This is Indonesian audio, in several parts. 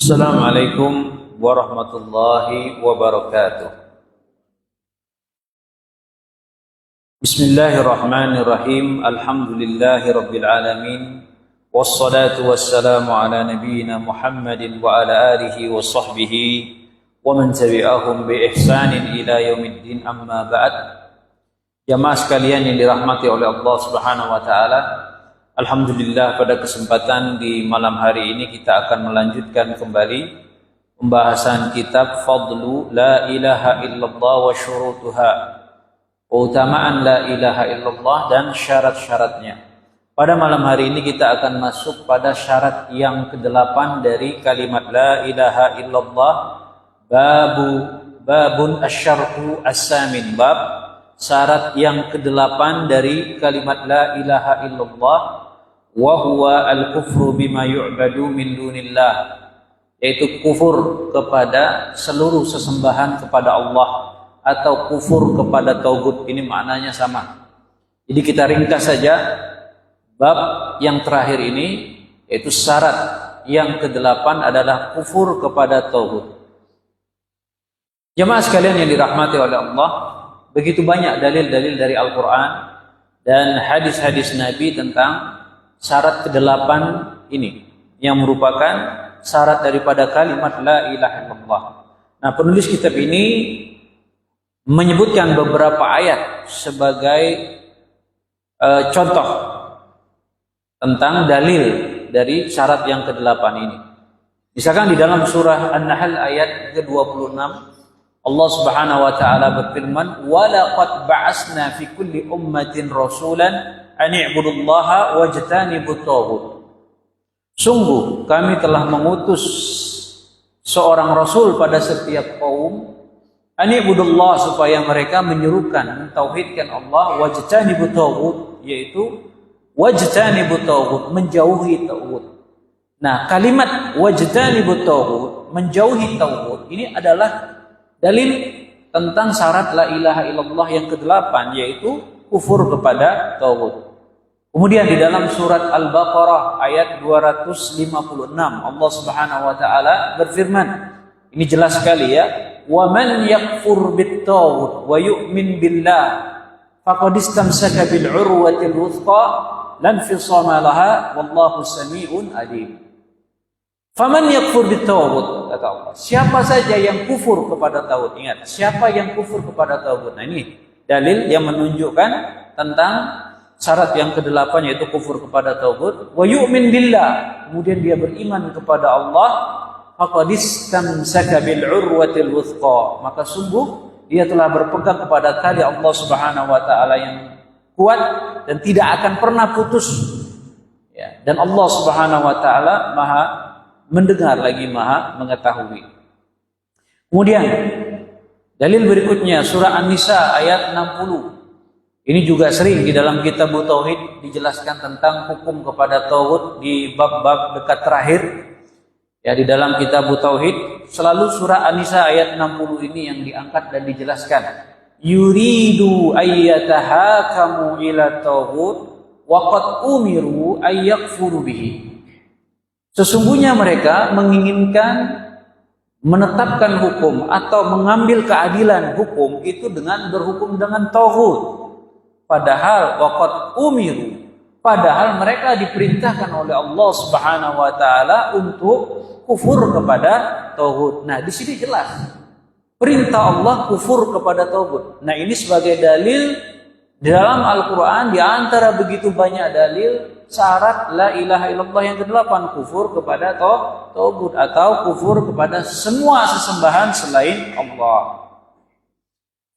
Assalamualaikum warahmatullahi wabarakatuh. Bismillahirrahmanirrahim. Alhamdulillahi rabbil alamin. Wassalatu wassalamu ala nabiyyina Muhammadin wa ala alihi wa sahbihi wa man tabi'ahum bi ihsanin ila yaumiddin, amma ba'd. Jamaah sekalian yang dirahmati oleh Allah Subhanahu wa taala, alhamdulillah pada kesempatan di malam hari ini kita akan melanjutkan kembali pembahasan kitab Fadlu La ilaha illallah wa syurutuha, keutamaan La ilaha illallah dan syarat-syaratnya. Pada malam hari ini kita akan masuk pada syarat yang ke-8 dari kalimat La ilaha illallah, babun asyartu as-samin, bab syarat yang ke-8 dari kalimat La ilaha illallah, wa huwa al-kufru bima yu'badu min dunillah, yaitu kufur kepada seluruh sesembahan kepada Allah atau kufur kepada tauhid. Ini maknanya sama. Jadi kita ringkas saja bab yang terakhir ini, yaitu syarat yang ke-8 adalah kufur kepada tauhid. Jemaah sekalian yang dirahmati oleh Allah, begitu banyak dalil-dalil dari Al-Quran dan hadis-hadis Nabi tentang syarat ke-8 ini, yang merupakan syarat daripada kalimat La ilaha illallah. Nah, penulis kitab ini menyebutkan beberapa ayat sebagai contoh tentang dalil dari syarat yang ke-8 ini. Misalkan di dalam surah An-Nahl ayat ke-26, Allah Subhanahu wa taala berfirman, "Wa laqad ba'asna fi kulli ummatin rasulan an i'budullaha wajtanibut taghut." Sungguh kami telah mengutus seorang rasul pada setiap kaum, an i'budullah, supaya mereka menyerukan mentauhidkan Allah, wajtanibut taghut, yaitu wajtanibut taghut, menjauhi taghut. Nah, kalimat wajtanibut taghut, menjauhi taghut, ini adalah dalil tentang syarat La ilaha illallah yang ke-8, yaitu kufur kepada tauhid. Kemudian di dalam surat Al-Baqarah ayat 256, Allah Subhanahu wa taala berfirman, ini jelas sekali ya, "Wa man yakfur bit-taghut wa yu'min billah faqad istamsaka bil 'urwatil wuthqa lan fisama laha wallahu sami'un alim." Faman yakfur bit-taghut, kata Allah, siapa saja yang kufur kepada tauhid. Ingat, siapa yang kufur kepada tauhid. Nah, ini dalil yang menunjukkan tentang syarat yang ke-8, yaitu kufur kepada tauhid. Wa yu'min billah, kemudian dia beriman kepada Allah, faqad istamsaka bil 'urwatil wuthqa, maka sungguh dia telah berpegang kepada tali Allah Subhanahu wa taala yang kuat dan tidak akan pernah putus. Ya, dan Allah Subhanahu wa taala Maha mendengar lagi Maha mengetahui. Kemudian dalil berikutnya surah An-Nisa ayat 60. Ini juga sering di dalam kitab tauhid dijelaskan tentang hukum kepada tauhid di bab-bab dekat terakhir. Ya, di dalam kitab tauhid selalu surah An-Nisa ayat 60 ini yang diangkat dan dijelaskan. Yuridu ayyatahakamu ila tauhid wa qad umiru ayyakfuru bihi. Sesungguhnya mereka menginginkan menetapkan hukum atau mengambil keadilan hukum itu dengan berhukum dengan tauhid. Padahal waqad umiru, padahal mereka diperintahkan oleh Allah Subhanahu wa taala untuk kufur kepada tauhid. Nah, di sini jelas perintah Allah kufur kepada tauhid. Nah, ini sebagai dalil di dalam Al-Qur'an, di antara begitu banyak dalil syarat La ilaha illallah yang ke-8, kufur kepada tauhid atau kufur kepada semua sesembahan selain Allah.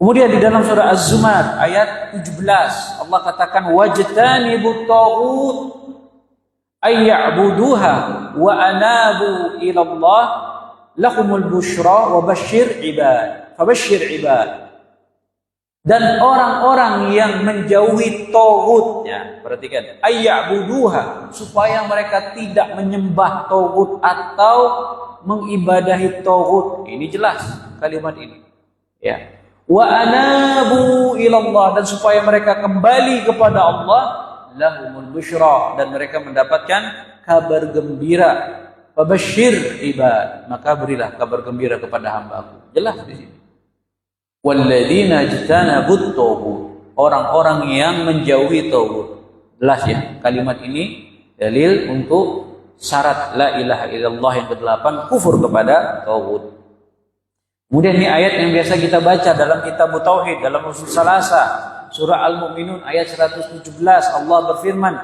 Kemudian di dalam surah Az-Zumar ayat 17 Allah katakan, wajtanibut taghut ay ya'buduha wa anabu ilallah lahumul busyra wa basyir ibad. Fabashshir ibad. Dan orang-orang yang menjauhi tauhid, ya, perhatikan, ayya'buduha, supaya mereka tidak menyembah tauhid atau mengibadahi tauhid. Ini jelas kalimat ini. Ya. Wa anabu ilallah, dan supaya mereka kembali kepada Allah, lahumul busyra, dan mereka mendapatkan kabar gembira. Fabashshir ibad, maka berilah kabar gembira kepada hamba-Ku. Jelas di sini. Walladzina ijtanabut taghut, orang-orang yang menjauhi taghut. Jelas ya, kalimat ini dalil untuk syarat la ilaha illallah yang ke-8, kufur kepada taghut. Kemudian ini ayat yang biasa kita baca dalam kitab tauhid, dalam usul salasa, surah Al-Mu'minun ayat 117, Allah berfirman,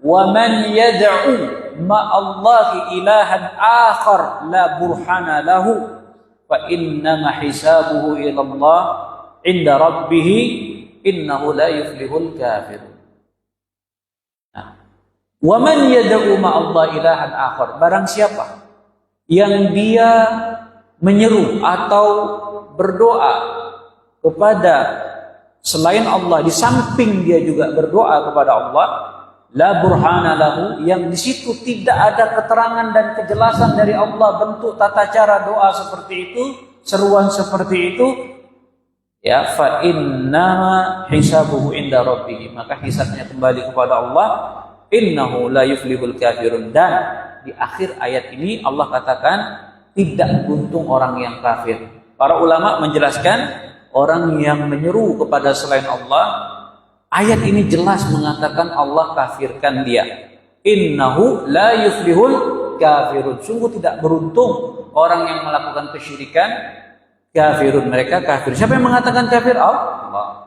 "Wa man yad'u ma'allahi ilahan akhar la burhana lahu fa innama hisabuhu ila Allah inda rabbih innahu la yuflihul kafirun." Wa man yad'u ma'allahi ilahan akhar, barang siapa yang dia menyeru atau berdoa kepada selain Allah, di samping dia juga berdoa kepada Allah, la burhana lahu, yang di situ tidak ada keterangan dan kejelasan dari Allah bentuk tata cara doa seperti itu, seruan seperti itu, ya, fa innama hisabuhu inda rabbih, maka hisabnya kembali kepada Allah, innahu la yuflihul kafirun. Dan di akhir ayat ini Allah katakan tidak beruntung orang yang kafir. Para ulama menjelaskan orang yang menyeru kepada selain Allah, ayat ini jelas mengatakan Allah kafirkan dia. Innahu la yuflihul kafirun, sungguh tidak beruntung orang yang melakukan kesyirikan. Kafirun, mereka kafir. Siapa yang mengatakan kafir? Allah.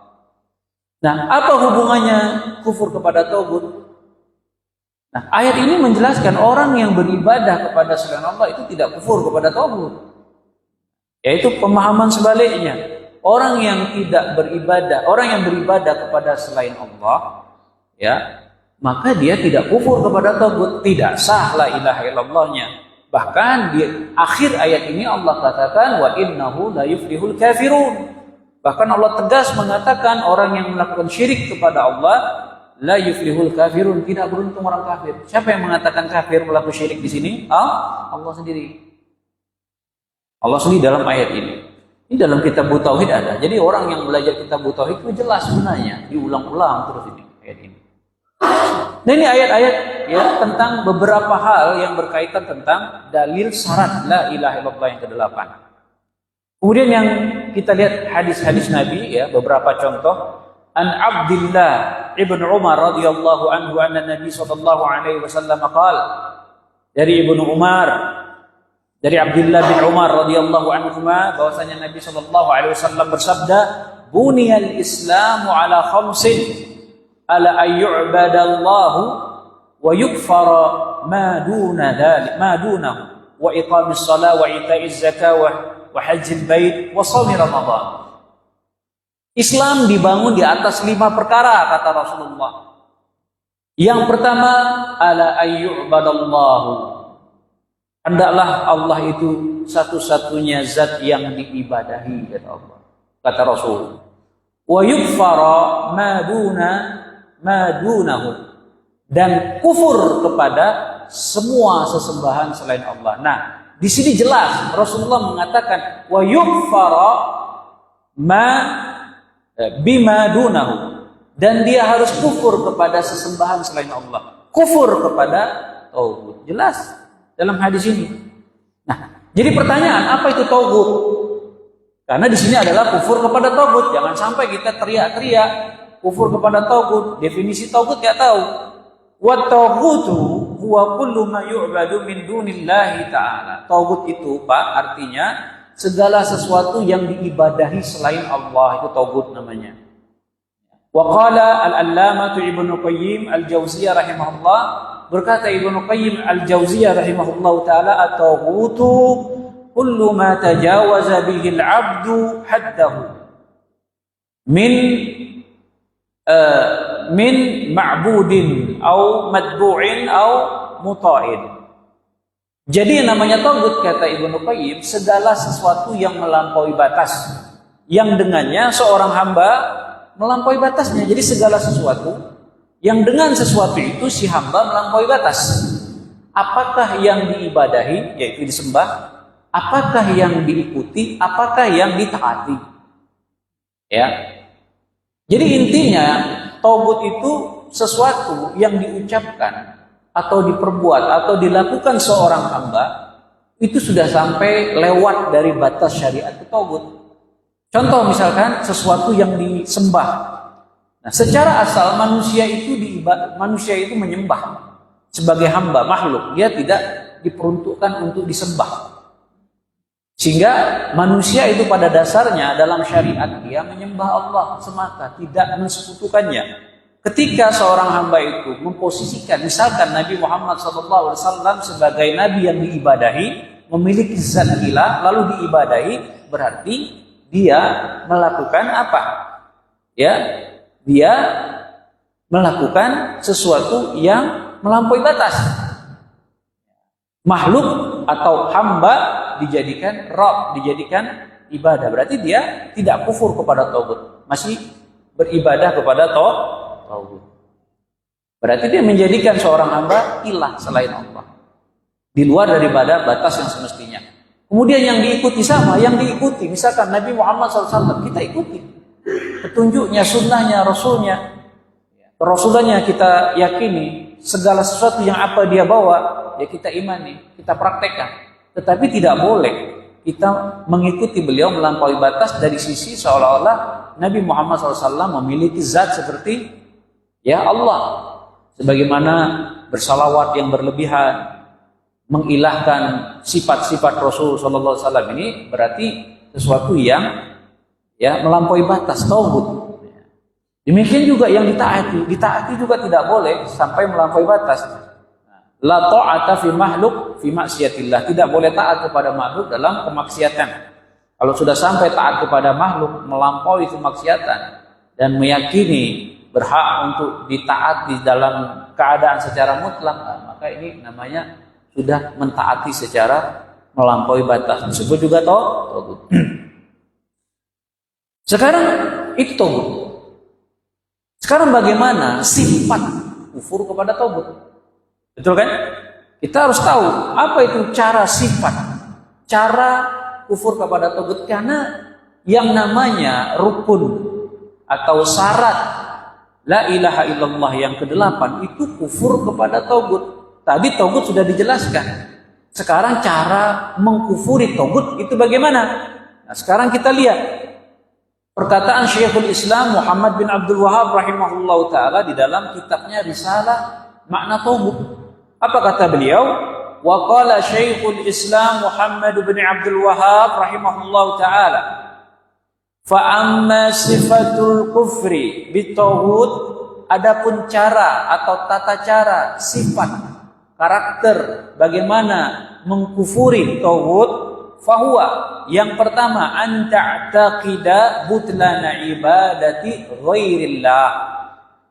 Nah, apa hubungannya kufur kepada taghut? Nah, ayat ini menjelaskan orang yang beribadah kepada selain Allah itu tidak kufur kepada taghut. Yaitu pemahaman sebaliknya. Orang yang tidak beribadah, orang yang beribadah kepada selain Allah, ya, maka dia tidak kufur kepada taghut, tidak sah la ilaha illallahnya. Bahkan di akhir ayat ini Allah katakan wa innahu la yuflihul kafirun. Bahkan Allah tegas mengatakan orang yang melakukan syirik kepada Allah, la yuflihul kafirun, tidak beruntung orang kafir. Siapa yang mengatakan kafir melakukan syirik di sini? Allah sendiri. Allah sendiri dalam ayat ini. Ini dalam kitab tauhid ada. Jadi orang yang belajar kitab tauhid itu jelas sebenarnya, diulang-ulang terus ini ayat ini. Nah, ini ayat-ayat ya tentang beberapa hal yang berkaitan tentang dalil syarat la ilaha illallah yang ke-8. Kemudian yang kita lihat hadis-hadis Nabi ya, beberapa contoh. An Abdullah ibn Umar radhiyallahu anhu anna Nabi sallallahu alaihi wasallam qala, dari Ibnu Umar, dari Abdullah bin Umar radhiyallahu anhu bahwasanya Nabi sallallahu alaihi wasallam bersabda, buniyal islamu ala khamsin ala ayyubadallahu wa yukfara ma duna dhalik ma dunahu wa iqamis shalah wa ita'iz zakah wa hajjil bait wa shaum ramadan. Islam dibangun di atas 5 perkara kata Rasulullah. Yang pertama, ala ayyubadallahu, hendaklah Allah itu satu-satunya zat yang diibadahi kata Allah, kata Rasul. Wa yukfara ma dunahu, dan kufur kepada semua sesembahan selain Allah. Nah, di sini jelas Rasulullah mengatakan wa yukfara bima dunahu, dan dia harus kufur kepada sesembahan selain Allah, kufur kepada taghut. Jelas dalam hadis ini. Nah, jadi pertanyaan, apa itu taghut? Karena di sini adalah kufur kepada taghut. Jangan sampai kita teriak-teriak kufur kepada taghut. Definisi taghut ya tahu. Wa taghutu huwa kullu ma yu'badu min dunillahi ta'ala. Taghut itu, Pak, artinya segala sesuatu yang diibadahi selain Allah, itu taghut namanya. Wa qala al-allamah Ibnu Qayyim al-Jauziyah rahimahullah, berkata Ibnu Qayyim al-Jauziyah rahimahullah taala, at-taghutu kullu ma tajawaza bihi al-'abdu haddahu min ma'budin au matbu'in au muta'in. Jadi yang namanya taghut kata Ibnu Qayyim, segala sesuatu yang melampaui batas, yang dengannya seorang hamba melampaui batasnya. Jadi segala sesuatu yang dengan sesuatu itu si hamba melampaui batas. Apakah yang diibadahi, yaitu disembah, apakah yang diikuti, apakah yang ditaati. Ya. Jadi intinya taghut itu sesuatu yang diucapkan atau diperbuat atau dilakukan seorang hamba itu sudah sampai lewat dari batas syariat ke tauhid. Contoh misalkan sesuatu yang disembah. Nah, secara asal manusia itu menyembah sebagai hamba makhluk, dia tidak diperuntukkan untuk disembah. Sehingga manusia itu pada dasarnya dalam syariat dia menyembah Allah semata, tidak mensekutukannya. Ketika seorang hamba itu memposisikan misalkan Nabi Muhammad SAW sebagai nabi yang diibadahi, memiliki zat ilah lalu diibadahi, berarti dia melakukan apa? Ya, dia melakukan sesuatu yang melampaui batas. Makhluk atau hamba dijadikan Rabb, dijadikan ibadah. Berarti dia tidak kufur kepada tauhid, masih beribadah kepada tauhid. Berarti dia menjadikan seorang hamba ilah selain Allah, di luar daripada batas yang semestinya. Kemudian yang diikuti sama, yang diikuti misalkan Nabi Muhammad SAW, kita ikuti petunjuknya, sunnahnya, rasulnya. Rasulnya kita yakini, segala sesuatu yang apa dia bawa, ya kita imani, kita praktekkan. Tetapi tidak boleh kita mengikuti beliau melampaui batas dari sisi seolah-olah Nabi Muhammad SAW memiliki zat seperti ya Allah. Sebagaimana bersalawat yang berlebihan, mengilahkan sifat-sifat Rasul SAW ini berarti sesuatu yang ya melampaui batas tauhid. Demikian juga yang ditaati juga tidak boleh sampai melampaui batas. La ta'ata fi makhluk fi maksiatillah, tidak boleh taat kepada makhluk dalam kemaksiatan. Kalau sudah sampai taat kepada makhluk melampaui kemaksiatan dan meyakini berhak untuk ditaati dalam keadaan secara mutlak, maka ini namanya sudah mentaati secara melampaui batas. Disebut juga tauhid. Sekarang itu tauhid. Sekarang bagaimana sifat kufur kepada tauhid? Betul kan? Kita harus tahu apa itu cara sifat, cara kufur kepada tauhid. Karena yang namanya rukun atau syarat la ilaha illallah yang ke-8 itu kufur kepada tauhid. Tadi tauhid sudah dijelaskan. Sekarang cara mengkufuri tauhid itu bagaimana? Nah, sekarang kita lihat perkataan Syekhul Islam Muhammad bin Abdul Wahab rahimahullahu taala di dalam kitabnya Risalah Makna Tauhid. Apa kata beliau? Wa qala Syekhul Islam Muhammad bin Abdul Wahab rahimahullahu taala, fa amma sifatul kufri bitauhid, adapun cara atau tata cara, sifat, karakter bagaimana mengkufuri tauhid, fahuwa, yang pertama an ta'taqida butlana ibadati ghairillah.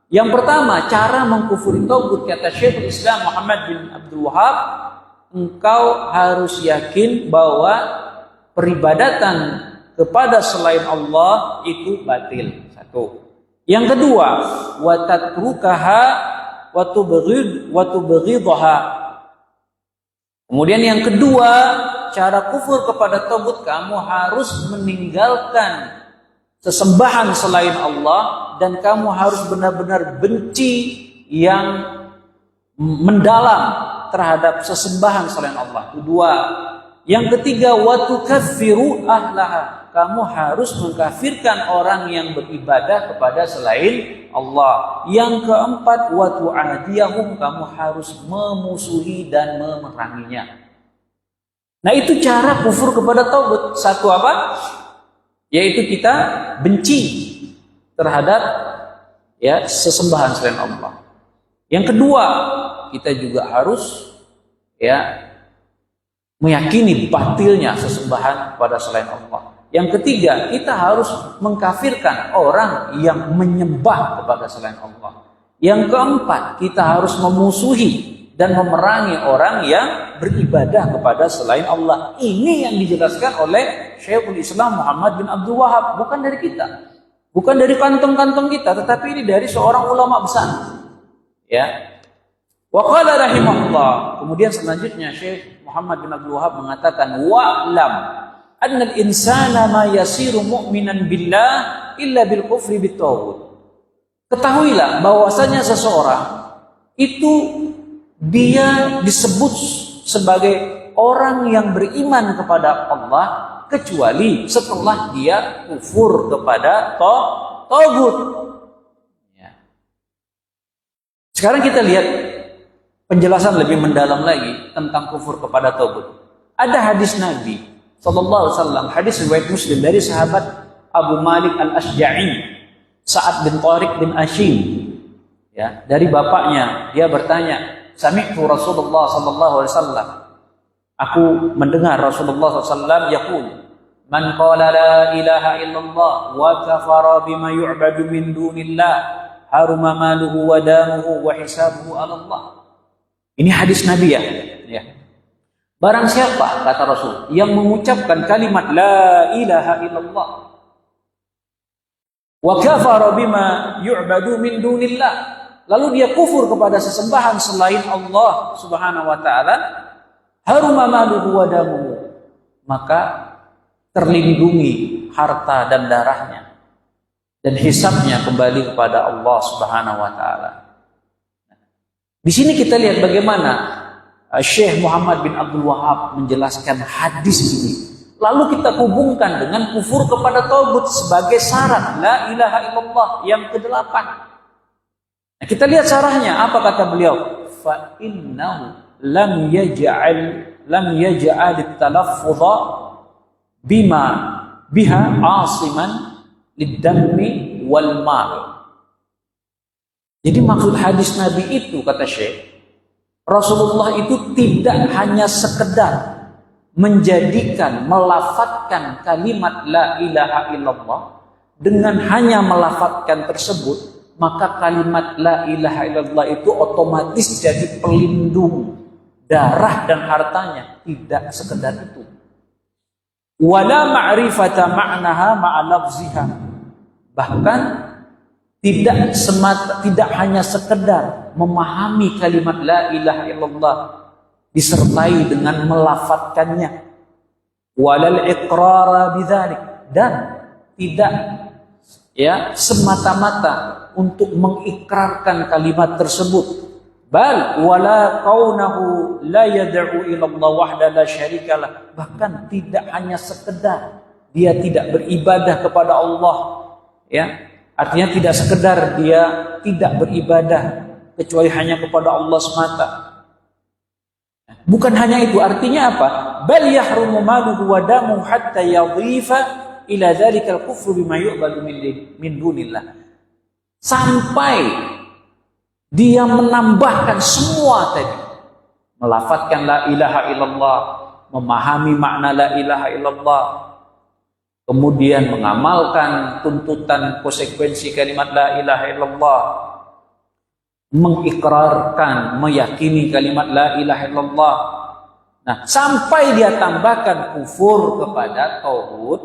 Yang pertama, cara mengkufuri tauhid kata Syekhul Islam Muhammad bin Abdul Wahab, engkau harus yakin bahwa peribadatan kepada selain Allah itu batil. Satu. Yang kedua, wa tatrukaha wa tubghidha. Kemudian yang kedua, cara kufur kepada tauhid, kamu harus meninggalkan sesembahan selain Allah dan kamu harus benar-benar benci yang mendalam terhadap sesembahan selain Allah. Kedua, yang ketiga, wa tukaffiru ahlaha, kamu harus mengkafirkan orang yang beribadah kepada selain Allah. Yang keempat, wa tu'adiyahum, kamu harus memusuhi dan memeranginya. Nah, itu cara kufur kepada tauhid. Satu apa? Yaitu kita benci terhadap ya sesembahan selain Allah. Yang kedua, kita juga harus ya meyakini batilnya sesembahan pada selain Allah. Yang ketiga, kita harus mengkafirkan orang yang menyembah kepada selain Allah. Yang keempat, kita harus memusuhi dan memerangi orang yang beribadah kepada selain Allah. Ini yang dijelaskan oleh Syekhul Islam Muhammad bin Abdul Wahab, bukan dari kita, bukan dari kantong-kantong kita, tetapi ini dari seorang ulama besar. Ya. Wa qala rahimahullah. Kemudian selanjutnya Syekh Muhammad bin Abdul Wahab mengatakan, wa'lam anna al-insana ma yasiru mu'minan billah illa bil kufri bitauhid. Ketahuilah bahwasanya seseorang itu dia disebut sebagai orang yang beriman kepada Allah kecuali setelah dia kufur kepada tagut. Ya. Sekarang kita lihat penjelasan lebih mendalam lagi tentang kufur kepada tagut. Ada hadis Nabi sallallahu alaihi wasallam, hadis riwayat Muslim dari sahabat Abu Malik Al-Ashja'i, Sa'ad bin Tariq bin Ashim. Ya, dari bapaknya dia bertanya, sami'tu Rasulullah sallallahu alaihi wasallam. Aku mendengar Rasulullah sallallahu alaihi wasallam yaqul, man qala la ilaha illallah wa kafara bima yu'badu min dunillah haruma maluhu wa damuhu wa hisabuhu 'ala Allah. Ini hadis Nabi ya. Ya. Barang siapa, kata Rasul, yang mengucapkan kalimat la ilaha illallah wa kafara bima yu'badu min dunillah, lalu dia kufur kepada sesembahan selain Allah Subhanahu wa taala, haruma maluhu wa damuhu, maka terlindungi harta dan darahnya dan hisabnya kembali kepada Allah Subhanahu wa taala. Di sini kita lihat bagaimana Syekh Muhammad bin Abdul Wahab menjelaskan hadis ini. Lalu kita hubungkan dengan kufur kepada tagut sebagai syarat la ilaha illallah yang ke-8. Nah, kita lihat syarahnya, apa kata beliau? Fa innahu lam yaj'al at-talaffuz bima biha asiman lid-dammi wal mal. Jadi maksud hadis Nabi itu, kata Syekh, Rasulullah itu tidak hanya sekedar menjadikan, melafatkan kalimat la ilaha illallah, dengan hanya melafatkan tersebut, maka kalimat la ilaha illallah itu otomatis jadi pelindung darah dan hartanya. Tidak sekedar itu. Wala ma'rifata ma'naha ma'alafziha. Bahkan tidak hanya sekedar memahami kalimat la ilaha illallah disertai dengan melafatkannya, walal iqrara bidzalik, dan tidak ya semata-mata untuk mengikrarkan kalimat tersebut, bal wala kaunahu la yad'u ila Allah wahda la syarikalah, bahkan tidak hanya sekedar dia tidak beribadah kepada Allah, ya, artinya tidak sekedar dia tidak beribadah kecuali hanya kepada Allah semata. Bukan hanya itu, artinya apa? Bal yahrumu maluhu wa damuhu hatta yadhifa ila dzalikal kufru bima yu'badu min dunillah. Sampai dia menambahkan semua tadi. Melafatkan la ilaha illallah, memahami makna la ilaha illallah, kemudian mengamalkan tuntutan konsekuensi kalimat la ilaha illallah, mengikrarkan, meyakini kalimat la ilaha illallah. Nah, sampai dia tambahkan kufur kepada tauhid,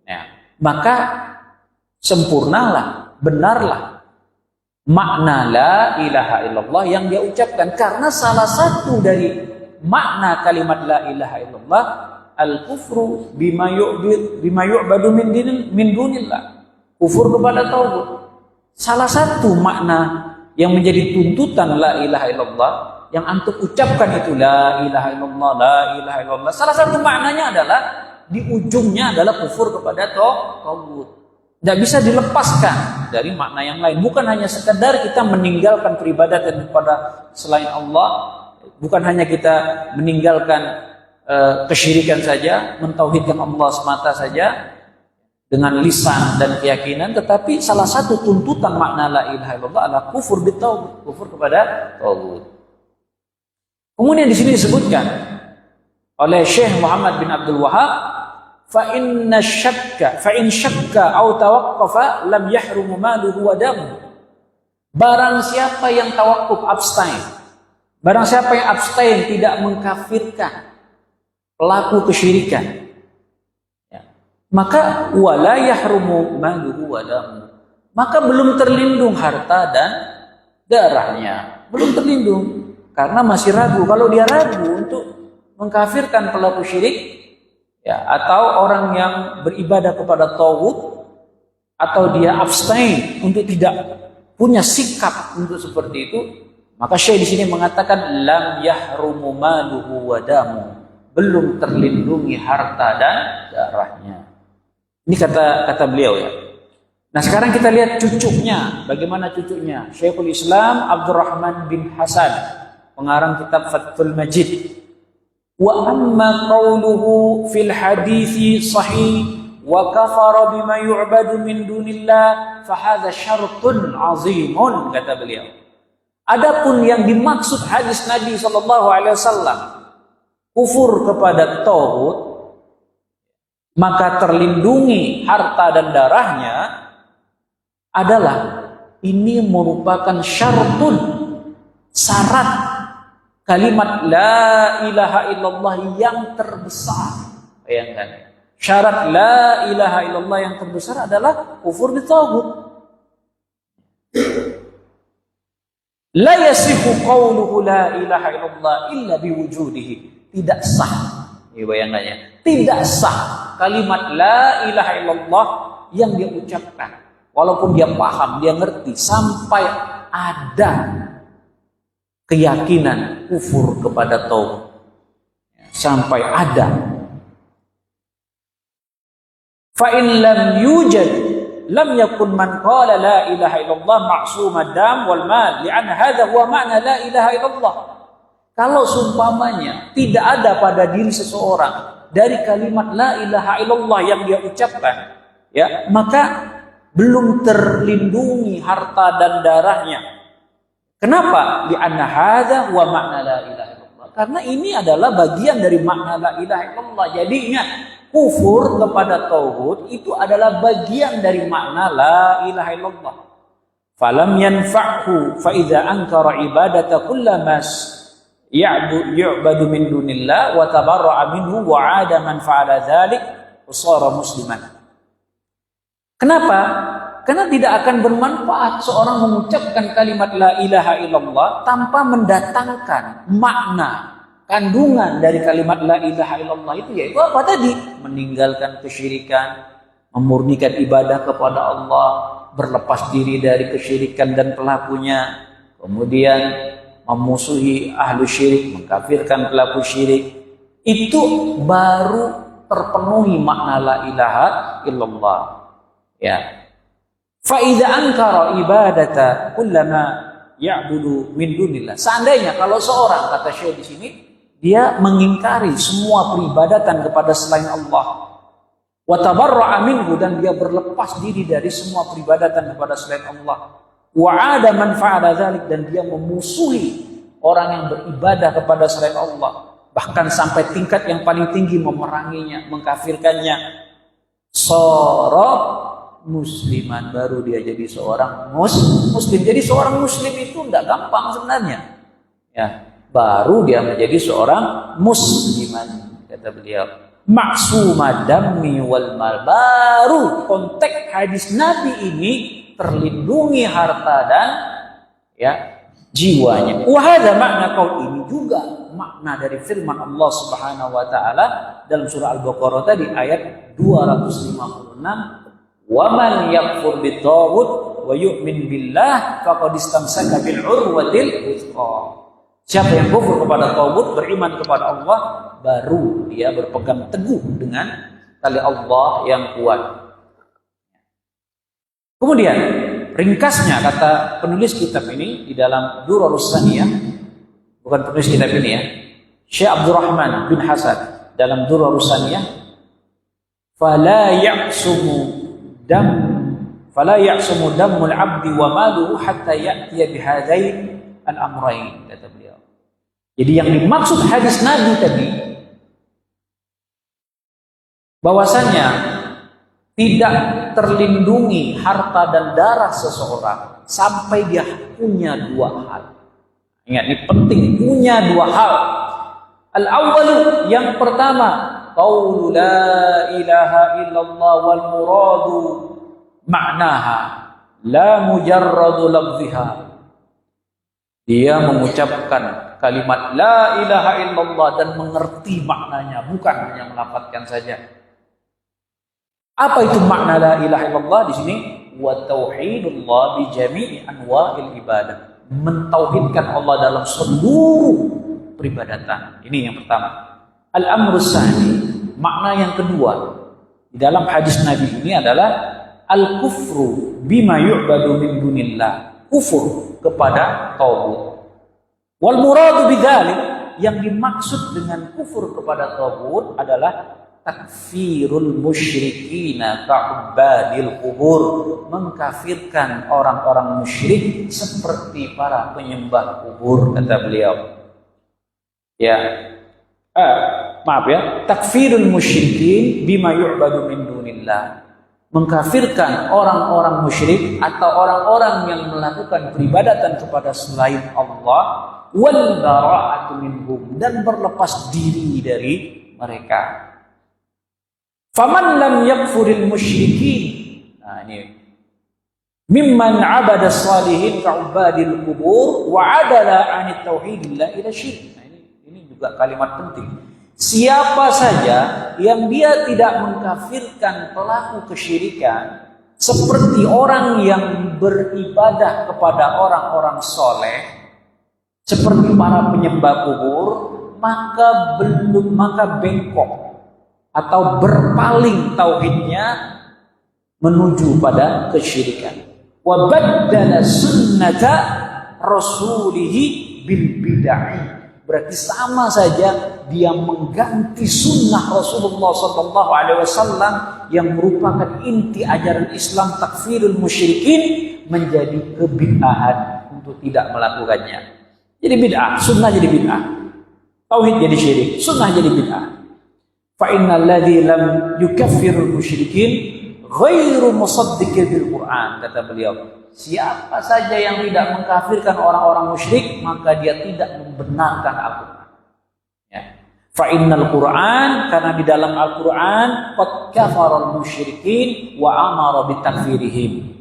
ya, maka sempurnalah, benarlah makna la ilaha illallah yang dia ucapkan. Karena salah satu dari makna kalimat la ilaha illallah al-kufru bima yu'badu min dunillah, kufur kepada tauhid. Salah satu makna yang menjadi tuntutan la ilaha illallah yang antum ucapkan itu la ilaha illallah, la ilaha illallah, salah satu maknanya adalah di ujungnya adalah kufur kepada tauhid. Tidak bisa dilepaskan dari makna yang lain. Bukan hanya sekedar kita meninggalkan peribadatan kepada selain Allah, bukan hanya kita meninggalkan kesyirikan saja, mentauhidkan Allah semata saja dengan lisan dan keyakinan, tetapi salah satu tuntutan makna la ilaha illallah adalah kufur bitauhid, kufur kepada tauhid. Kemudian di sini disebutkan oleh Syekh Muhammad bin Abdul Wahab, fa in syakka aw tawaqqafa lam yahrumu maluhu wa damuhu. Barang siapa yang tawakuf, abstain, barang siapa yang abstain tidak mengkafirkan pelaku kesyirikan, maka wala yahrumu maluhu wa damuhu, maka belum terlindung harta dan darahnya, belum terlindung karena masih ragu. Kalau dia ragu untuk mengkafirkan pelaku syirik, ya, atau orang yang beribadah kepada tauhid, atau dia abstain untuk tidak punya sikap untuk seperti itu, Maka Syekh di sini mengatakan lam yahrumu maluhu wa damu, belum terlindungi harta dan darahnya. Ini kata beliau ya. Nah sekarang kita lihat cucunya, bagaimana cucunya? Syekhul Islam Abdurrahman bin Hasan, pengarang kitab Fathul Majid. Wa amma qawluhu fil hadithi sahih wa kafara bima yu'badu min dunillah fahadha syartun azimun, kata beliau. Adapun yang dimaksud hadis Nabi SAW, kufur kepada tauhid, maka terlindungi harta dan darahnya, adalah ini merupakan syartun, syarat kalimat la ilaha illallah yang terbesar. Bayangkan, syarat la ilaha illallah yang terbesar adalah kufur di tauhid. La yasihu qawluhu la ilaha illallah illa biwujudihi. Tidak sah. Ini bayangannya. Tidak sah kalimat la ilaha illallah yang dia ucapkan. Walaupun dia paham, dia ngerti. Sampai ada keyakinan kufur kepada tauhid. Sampai ada. Fa in lam yujad lam yakun man qala la ilaha illallah ma'sumad dam wal mal li'anna hadha huwa ma'na la ilaha illallah. Kalau seumpamanya tidak ada pada diri seseorang dari kalimat la ilaha illallah yang dia ucapkan, ya, maka belum terlindungi harta dan darahnya. Kenapa? Li'anna hadha huwa ma'na la ilaha illallah. Karena ini adalah bagian dari makna la ilaha illallah. Jadi ingat, kufur kepada tauhid itu adalah bagian dari makna la ilaha illallah. Falam yanfa'hu fa idza ankara ibadata kullamas yu'badu min dunillah wa tabarra'a minhu wa 'ada man fa'ala dzalik usara musliman. Kenapa? Karena tidak akan bermanfaat seorang mengucapkan kalimat la ilaha illallah tanpa mendatangkan makna kandungan dari kalimat la ilaha illallah itu, yaitu apa tadi? Meninggalkan kesyirikan, memurnikan ibadah kepada Allah, berlepas diri dari kesyirikan dan pelakunya, kemudian memusuhi ahlu syirik, mengkafirkan pelaku syirik. Itu baru terpenuhi makna la ilaha illallah. Ya. Fa idza ankara ibadata kullama ya'budu min dunillah. Seandainya kalau seorang, kata Syekh di sini, dia mengingkari semua peribadatan kepada selain Allah, wa tabarra'a minhu, dan dia berlepas diri dari semua peribadatan kepada selain Allah, wa 'ada man fa'ala dzalik, dan dia memusuhi orang yang beribadah kepada selain Allah, bahkan sampai tingkat yang paling tinggi memeranginya, mengkafirkannya, sara musliman, baru dia jadi seorang muslim. Jadi seorang muslim itu tidak gampang sebenarnya, ya, baru dia menjadi seorang musliman, kata beliau. Maksumad dammi wal mal, baru konteks hadis Nabi ini terlindungi harta dan, ya, jiwanya. Wahada makna qaul, ini juga makna dari firman Allah Subhanahu wa taala dalam surah Al-Baqarah tadi ayat 256. Wa man yakfur bitaghut wa yu'min billah faqad istamsaka bil urwatil wuthqa. Siapa yang kufur kepada taghut, beriman kepada Allah, baru dia berpegang teguh dengan tali Allah yang kuat. Kemudian ringkasnya, kata penulis kitab ini di dalam Durarus Saniyah, bukan penulis kitab ini ya, Syekh Abdurrahman bin Hasan dalam Durarus Saniyah, fala ya'sumu damul abdi wa maluhu hatta ya'tiya bihadain al-amrain, kata beliau. Jadi yang dimaksud hadis Nabi tadi, bahwasanya tidak terlindungi harta dan darah seseorang sampai dia punya dua hal. Ingat, ini penting, punya dua hal. Al-awwalu, yang pertama, qaulu la ilaha illallah wal muradu ma'naha la mujarradu lafziha. Dia mengucapkan kalimat la ilaha illallah dan mengerti maknanya, bukan hanya melafadzkan saja. Apa itu makna la ilaha illallah di sini? Wa tauhidullah bi jami'i anwa'il ibadah. mentauhidkan Allah dalam seluruh peribadatan. Ini yang pertama. Al-amru tsani, makna yang kedua di dalam hadis Nabi ini adalah al-kufru bima yu'badu min dunillah, kufur kepada taghut. Wal muradu bidzalik, yang dimaksud dengan kufur kepada taghut adalah takfirul musyrikina ka'ubadil kubur, mengkafirkan orang-orang musyrik seperti para penyembah kubur, kata beliau. Ya, maaf ya, takfirul musyrikin bima yu'badu min dunillah, mengkafirkan orang-orang musyrik atau orang-orang yang melakukan peribadatan kepada selain Allah, wal bara'atu minhum, dan berlepas diri dari mereka. Faman lam yakfuril musyrikin, nah ini mimman abada salihin ka'ubadil kubur wa adala anit tauhidillah ila syirk. Nah, ini juga kalimat penting. Siapa saja yang dia tidak mengkafirkan pelaku kesyirikan seperti orang yang beribadah kepada orang-orang soleh, seperti para penyembah kubur, maka bengkok atau berpaling tauhidnya menuju pada kesyirikan. Wa baddala sunnata rasulihi bil bid'ah. Berarti sama saja dia mengganti sunnah Rasulullah SAW yang merupakan inti ajaran Islam, takfirul musyrikin, menjadi kebid'ahan untuk tidak melakukannya. Jadi bid'ah, sunnah jadi bid'ah, tauhid jadi syirik, sunnah jadi bid'ah. Fa innal ladzi lam yukaffirul musyrikin ghairu musaddiqil bil Qur'an, kata beliau. Siapa saja yang tidak mengkafirkan orang-orang musyrik, maka dia tidak membenarkan Al-Quran. Ya. Fa innal Qur'an, karena di dalam Al-Quran qad kafaral musyrikin wa amara bitakfirihim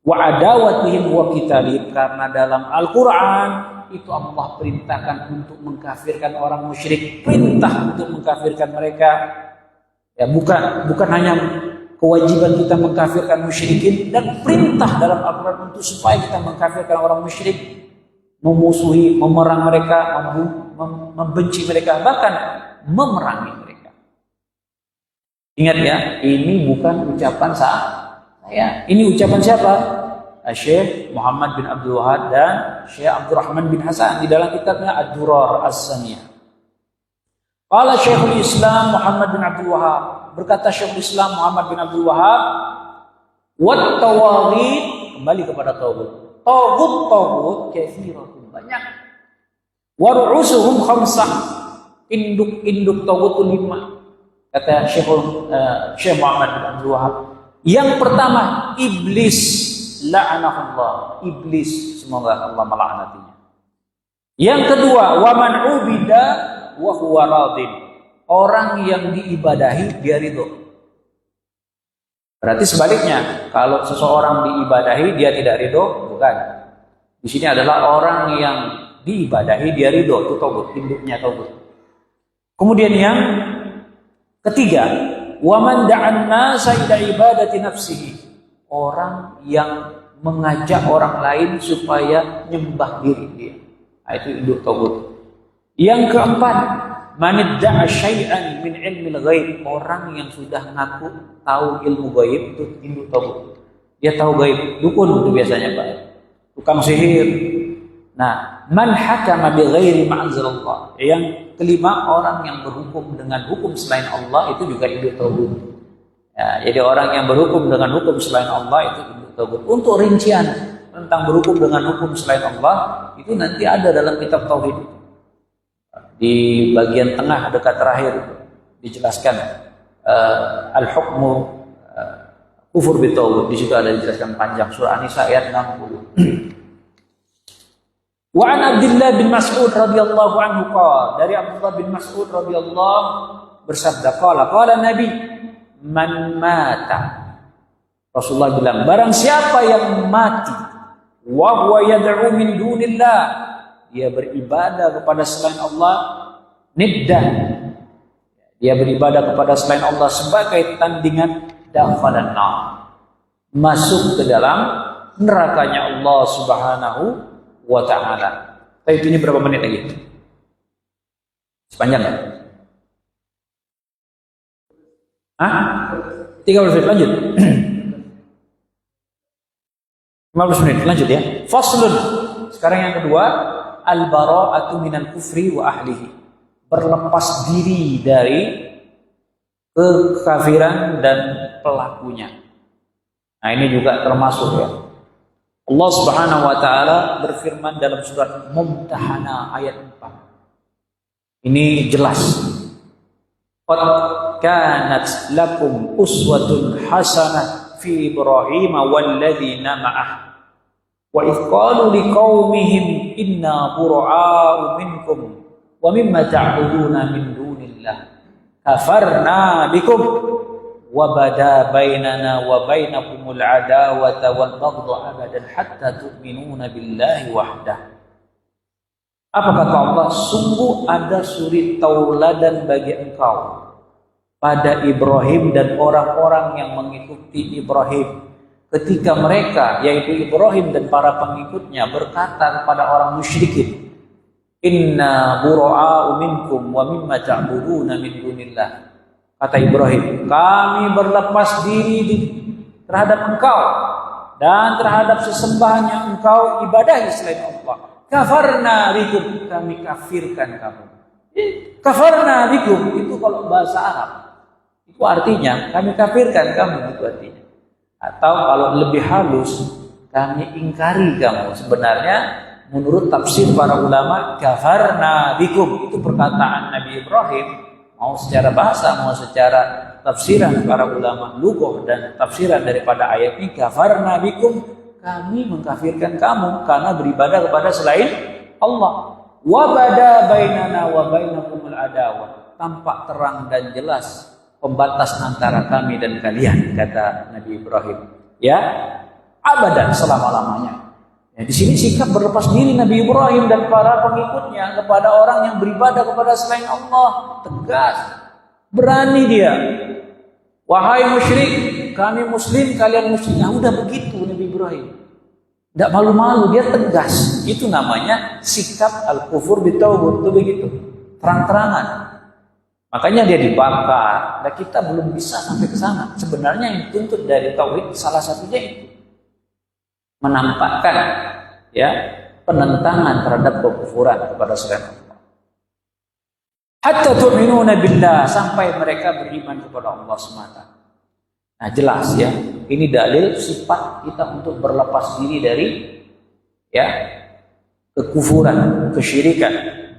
wa adawatihim wa qitalihim, karena dalam Al-Quran itu Allah perintahkan untuk mengkafirkan orang musyrik, perintah untuk mengkafirkan mereka. Ya, bukan hanya kewajiban kita mengkafirkan musyrikin, dan perintah dalam Al-Quran untuk supaya kita mengkafirkan orang musyrik, memusuhi, memerang mereka, membenci mereka, bahkan memerangi mereka. Ingat ya, ini bukan ucapan saya. Ini ucapan siapa? Syekh Muhammad bin Abdul Wahab dan Syekh Abdurrahman bin Hasan di dalam kitabnya Ad-Durar As-Saniyah. Qala Syekhul Islam Muhammad bin Abdul Wahab, berkata Syekhul Islam Muhammad bin Abdul Wahab, wat tawaghit, kembali kepada taghut. Taghut katsiratun, banyak. Wa ru'usuhum khamsah, induk taghut 5. Kata Syekh Muhammad bin Abdul Wahab, yang pertama iblis, la'anahullah, iblis, semoga Allah melaknatinya. Yang kedua, wa man ubida wa huwa radin, orang yang diibadahi dia ridho. Berarti sebaliknya, kalau seseorang diibadahi dia tidak ridho, bukan. Di sini adalah orang yang diibadahi dia ridho, itu taghut, induknya taghut. Kemudian yang ketiga, wa man da'an nasa ila ibadati nafsihi, orang yang mengajak orang lain supaya nyembah diri dia. Nah, itu induk taghut. Yang keempat, manidda'a syai'an min ilmil ghaib, orang yang sudah ngaku tahu ilmu gaib, itu induk taghut. Dia tahu gaib, dukun itu biasanya, Pak. Tukang sihir. Nah, man hakama bi ghairi ma'anzalallah. Yang kelima, orang yang berhukum dengan hukum selain Allah, itu juga induk taghut. Ya, jadi orang yang berhukum dengan hukum selain Allah itu induk taghut. Untuk rincian tentang berhukum dengan hukum selain Allah itu nanti ada dalam kitab tauhid. Di bagian tengah dekat terakhir dijelaskan al-hukmu kufur bitaghut. Di situ ada dijelaskan panjang, surah An-Nisa ayat 60. Wa an Abdullah bin Mas'ud radhiyallahu anhu qala, dari Abdullah bin Mas'ud radhiyallahu bersabda, qala Nabi, man mata, Rasulullah bilang, barang siapa yang mati wa huwa yad'u min dunillah, dia beribadah kepada selain Allah, niddan, dia beribadah kepada selain Allah sebagai tandingan, dakhalan nar, masuk ke dalam nerakanya Allah Subhanahu wa ta'ala. Tapi ini berapa menit lagi? Sepanjang kan? Hah? 30 menit lanjut. 15 menit lanjut ya. Faslun. Sekarang yang kedua, al-bara'atu minal kufri wa ahlihi. Berlepas diri dari kekafiran dan pelakunya. Nah, ini juga termasuk ya. Allah Subhanahu wa taala berfirman dalam surat Mumtahanah ayat 4. Ini jelas. Qad kanat lakum uswatun hasanah fi Ibrahim walladzina ma'ah. Wa idh qalu liqaumihim inna bura'a'u minkum wa mimma ta'buduna min dunillah kafarna bikum wa bada bainana wa bainakumul adawata wal baghdha abadan hatta tu'minuna billahi wahdah. Apa kata Allah? Sungguh ada suri tauladan bagi engkau pada Ibrahim dan orang-orang yang mengikuti Ibrahim, ketika mereka, yaitu Ibrahim dan para pengikutnya, berkata kepada orang musyrikin, inna bura'a'u minkum wa mimma ta'buduna min dunillah. Kata Ibrahim, kami berlepas diri terhadap engkau dan terhadap sesembahan yang engkau ibadahi selain Allah. Kafarna bikum, kami kafirkan kamu. Kafarna bikum itu kalau bahasa Arab, itu artinya kami kafirkan kamu, itu artinya. Atau kalau lebih halus, kami ingkari kamu. Sebenarnya menurut tafsir para ulama, kafarna bikum itu perkataan Nabi Ibrahim, mau secara bahasa, mau secara tafsiran para ulama lughah dan tafsiran daripada ayat ini, kafarna bikum, kami mengkafirkan kamu karena beribadah kepada selain Allah. Wa bada bainana wa bainakumul adawah, tampak terang dan jelas pembatas antara kami dan kalian, kata Nabi Ibrahim. Ya, abadan, selama-lamanya. Ya, di sini sikap berlepas diri Nabi Ibrahim dan para pengikutnya kepada orang yang beribadah kepada selain Allah tegas, berani dia. Wahai musyrik, kami muslim, kalian musyrik. Nah, udah begitu Nabi Ibrahim. Tidak malu-malu, dia tegas. Itu namanya sikap al-kufur bitauhid, itu begitu. Terang-terangan. Makanya dia dibakar. Dan kita belum bisa sampai ke sana. Sebenarnya yang dituntut dari tauhid salah satunya itu menampakkan ya penentangan terhadap kekufuran kepada selain Allah. Hatta tu'minuna billah, sampai mereka beriman kepada Allah semata. Nah, jelas ya, ini dalil sifat kita untuk berlepas diri dari ya kekufuran, kesyirikan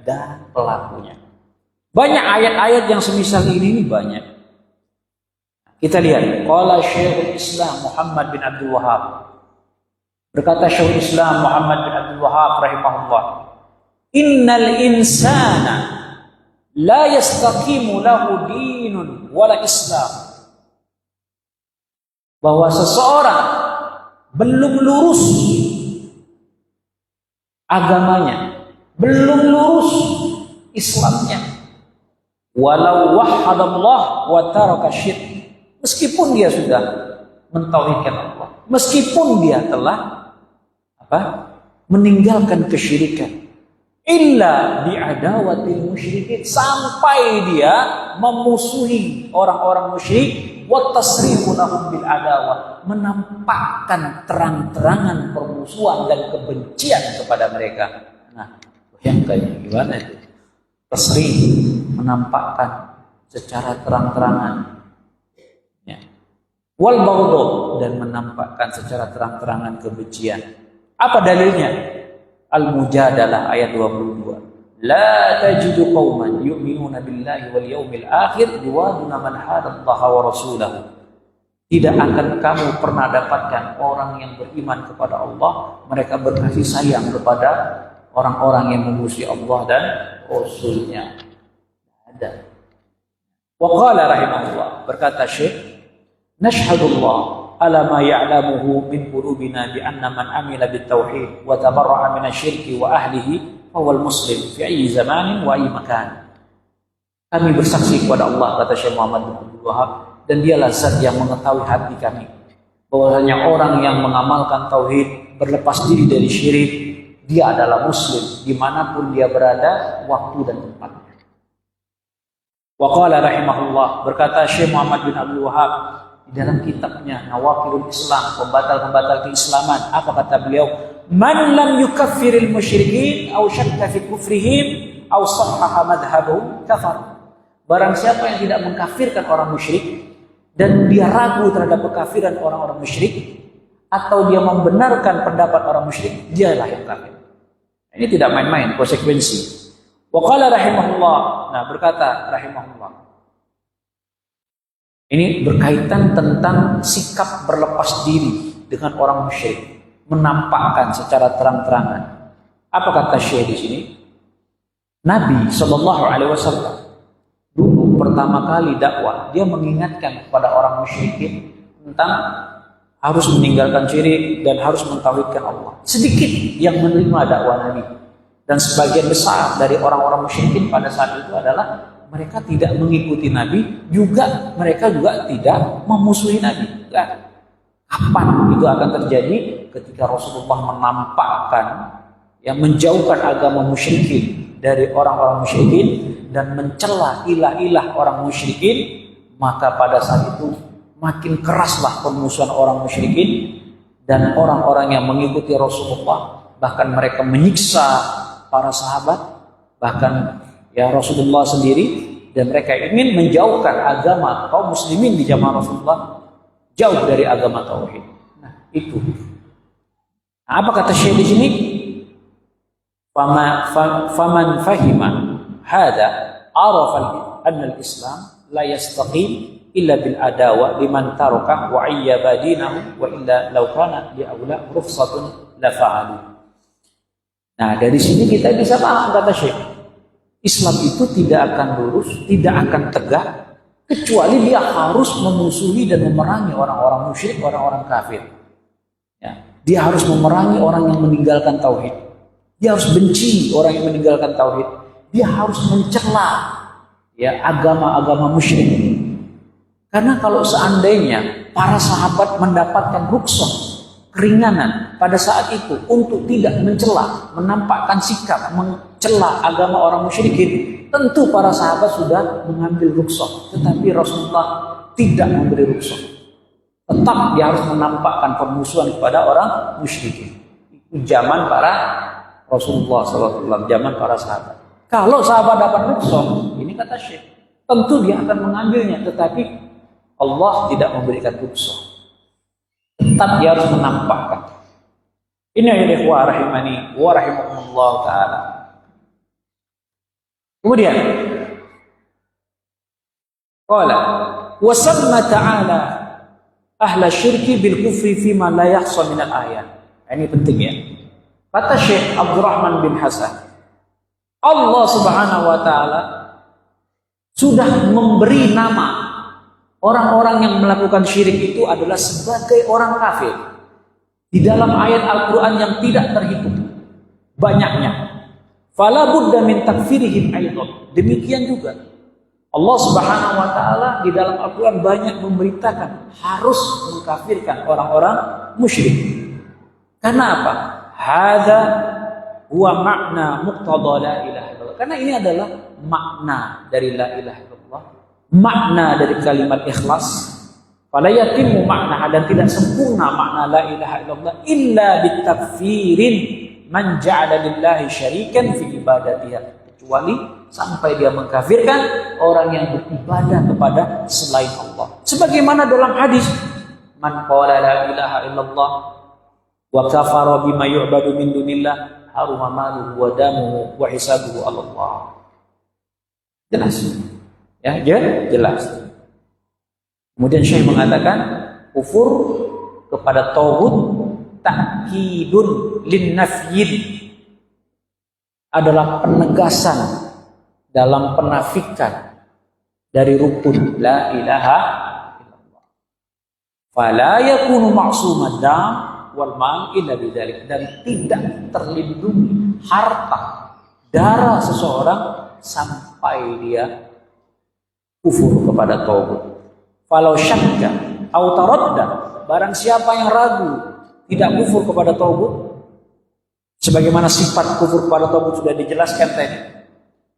dan pelakunya. Banyak ayat-ayat yang semisal ini banyak. Kita lihat, qala Syekhul Islam Muhammad bin Abdul Wahhab. Berkata Syekhul Islam Muhammad bin Abdul Wahhab rahimahullah, innal insana la yastaqimu lahu dinun wala Islam. Bahwa seseorang belum lurus agamanya, belum lurus Islamnya, walau wahhadallah wa taraka syirk, meskipun dia sudah mentauhidkan Allah, meskipun dia telah meninggalkan kesyirikan, illa bi'adawatil musyrikin, sampai dia memusuhi orang-orang musyrik, wa tasrihu lahum bil adawah, menampakkan terang-terangan permusuhan dan kebencian kepada mereka. Nah, bayangkan gimana itu? Tasrih, menampakkan secara terang-terangan. Ya. Wal baghdha, dan menampakkan secara terang-terangan kebencian. Apa dalilnya? Al-Mujadalah ayat 22. La tajidu qauman yu'minuna billahi wal yawmil akhir yuwaduna man hadallaha wa rasulahu. Tidak akan kamu pernah dapatkan orang yang beriman kepada Allah, mereka berkasih sayang kepada orang-orang yang memusuhi Allah dan Rasulnya. Ada. Wa qala rahimahullah, berkata Syekh, nashhadullah ala ma ya'lamuhu min qulubina bi anna man amila bit tauhid wa tabarra'a min asy-syirki wa ahlihi awal muslim fi ayyi zamanin wa ayyi makan. Kami bersaksi kepada Allah, kata Syekh Muhammad bin Abdul Wahhab, dan dialah zat yang mengetahui hati kami, bahwasanya orang yang mengamalkan tauhid, berlepas diri dari syirik, dia adalah muslim dimanapun dia berada, waktu dan tempatnya. Wa qala rahimahullah, berkata Syekh Muhammad bin Abdul Wahab di dalam kitabnya Nawaqidul Islam, pembatal-pembatal keislaman, apa kata beliau? Man lam yukaffiril musyrikin aw syakka fi kufrihim aw sahhaha madhhabahum kafar. Barang siapa yang tidak mengkafirkan orang musyrik dan dia ragu terhadap kekafiran orang-orang musyrik, atau dia membenarkan pendapat orang musyrik, dialah yang kafir. Ini tidak main-main konsekuensi. Wa qala rahimahullah, nah berkata rahimahullah, ini berkaitan tentang sikap berlepas diri dengan orang musyrik, menampakkan secara terang-terangan. Apa kata Syekh di sini? Nabi Shallallahu Alaihi Wasallam dulu pertama kali dakwah, dia mengingatkan kepada orang musyrikin tentang harus meninggalkan syirik dan harus mentauhidkan Allah. Sedikit yang menerima dakwah Nabi, dan sebagian besar dari orang-orang musyrikin pada saat itu adalah mereka tidak mengikuti Nabi, juga mereka juga tidak memusuhi Nabi. Kapan itu akan terjadi? Ketika Rasulullah menampakkan, yang menjauhkan agama musyrikin dari orang-orang musyrikin dan mencela ilah-ilah orang musyrikin, maka pada saat itu makin keraslah permusuhan orang musyrikin, dan orang-orang yang mengikuti Rasulullah bahkan mereka menyiksa para sahabat, bahkan ya Rasulullah sendiri, dan mereka ingin menjauhkan agama kaum muslimin di zaman Rasulullah jauh dari agama tauhid. Nah, itu. Nah, apa kata Syekh di sini? Faman fahima hada arafa anna al-Islam la yastaqim illa bil adawa liman taraka wa ayyaba dinahu wa illa law kana li aula rukhsatun la fa'alu. Nah, dari sini kita bisa paham kata Syekh, Islam itu tidak akan lurus, tidak akan tegak kecuali dia harus memusuhi dan memerangi orang-orang musyrik, orang-orang kafir. Ya, dia harus memerangi orang yang meninggalkan tauhid. Dia harus benci orang yang meninggalkan tauhid. Dia harus mencela ya agama-agama musyrik. Karena kalau seandainya para sahabat mendapatkan rukhsah, keringanan pada saat itu untuk tidak mencela, menampakkan sikap mencela agama orang musyrikin, tentu para sahabat sudah mengambil rukhsah. Tetapi Rasulullah tidak memberi rukhsah. Tetap dia harus menampakkan permusuhan kepada orang musyrikin. Itu zaman para Rasulullah SAW, zaman para sahabat. Kalau sahabat dapat rukhsah, ini kata Syekh, tentu dia akan mengambilnya. Tetapi Allah tidak memberikan rukhsah. Tetap dia harus menampakkan. Ini ya ikhwah rahimani wa rahimakumullah ta'ala. Kemudian qala wa samma ta'ala ahla syirki bil kufri fima la yahsa min al ayat. Ini penting ya. Kata Syekh Abdurrahman bin Hasan, Allah Subhanahu wa taala sudah memberi nama orang-orang yang melakukan syirik itu adalah sebagai orang kafir di dalam ayat Al-Quran yang tidak terhitung banyaknya. Fala budda min takfirihim aidan. Demikian juga Allah Subhanahu wa taala di dalam Al-Quran banyak memberitakan harus mengkafirkan orang-orang musyrik. Karena apa? Hadza huwa makna muqtada la ilaha illallah. Karena ini adalah makna dari la ilaha illallah. Makna dari kalimat ikhlas, fala yatimmu makna, dan tidak sempurna makna la ilaha illallah illa bitakfirin man ja'ala lillahi syarikan fi ibadatiha, kecuali sampai dia mengkafirkan orang yang beribadah kepada selain Allah. Sebagaimana dalam hadis, man qala la ilaha illallah wa kafara bima yu'badu min dunillah haruma maluhu wa damuhu wa hisabuhu 'ala Allah. Jelas. Ya, jelas. Kemudian Syekh mengatakan kufur kepada tauhid ta'kidun lin nafyin, adalah penegasan dalam penafikan dari rukun la ilaha illallah. Fala yakunu ma'sumad dam wal mal illa bidzalik, dan tidak terlindungi harta darah seseorang sampai dia kufur kepada tauhid. Falau syakka au taradda, barang siapa yang ragu tidak kufur kepada tauhid, Sebagaimana sifat kufur kepada tagut sudah dijelaskan tadi.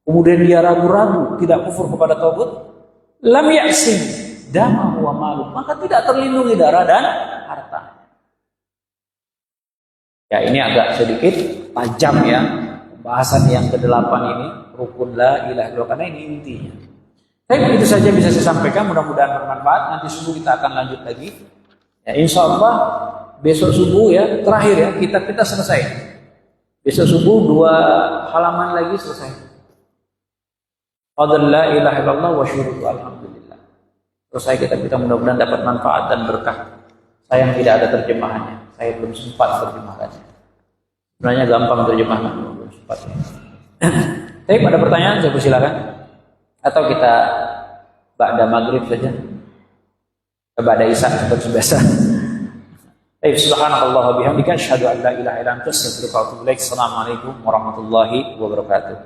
Kemudian dia ragu-ragu tidak kufur kepada tagut, lam ya'sim damahu wa malu, maka tidak terlindungi darah dan harta. Ya, ini agak sedikit tajam ya pembahasan yang ke-8 ini, rukun la ilaha illallah, karena ini intinya. Baik, itu saja bisa saya sampaikan, mudah-mudahan bermanfaat. Nanti subuh kita akan lanjut lagi. Ya, insya Allah besok subuh ya, terakhir ya, kitab kita selesai. Besok subuh 2 halaman lagi selesai. Qadar la ilaha illallah wa syurutu alhamdulillah. Selesai kitab kita, mudah-mudahan dapat manfaat dan berkah. Sayang tidak ada terjemahannya. Saya belum sempat terjemahkannya. Sebenarnya gampang terjemahkan, belum sempat. Baik, ada pertanyaan saya persilakan. Atau kita ba'da maghrib saja. Ba'da isya seperti biasa. Baik, subhanallah wa bihamdika asyhadu an la ilaha illa anta astaghfiruka wa atubu ilaik. Assalamualaikum warahmatullahi wabarakatuh.